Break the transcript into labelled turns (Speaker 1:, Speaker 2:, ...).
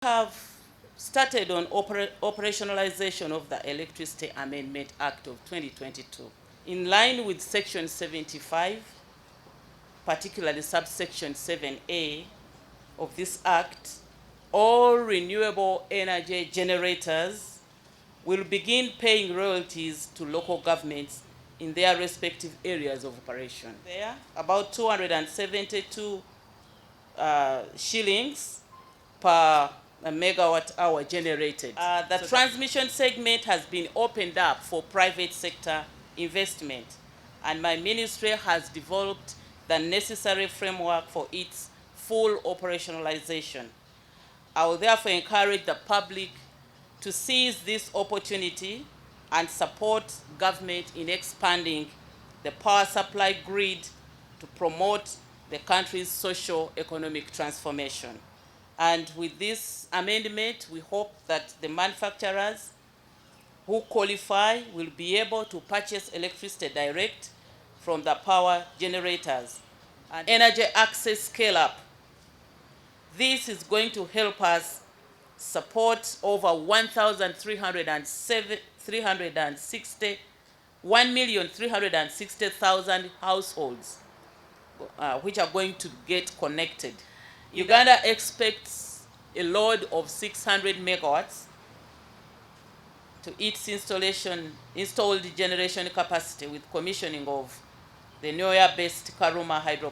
Speaker 1: Have started on operationalization of the Electricity Amendment Act of 2022. In line with Section 75, particularly subsection 7A of this Act, all renewable energy generators will begin paying royalties to local governments in their respective areas of operation. There, about 272 shillings per megawatt hour generated. The transmission segment has been opened up for private sector investment, and my ministry has developed the necessary framework for its full operationalization. I will therefore encourage the public to seize this opportunity and support government in expanding the power supply grid to promote the country's socio-economic transformation. And with this amendment, we hope that the manufacturers who qualify will be able to purchase electricity direct from the power generators and energy access scale up. This is going to help us support over 1,360,000 households which are going to get connected. Uganda expects a load of 600 megawatts to its installed generation capacity with commissioning of the Nwoya-Based Karuma Hydropower.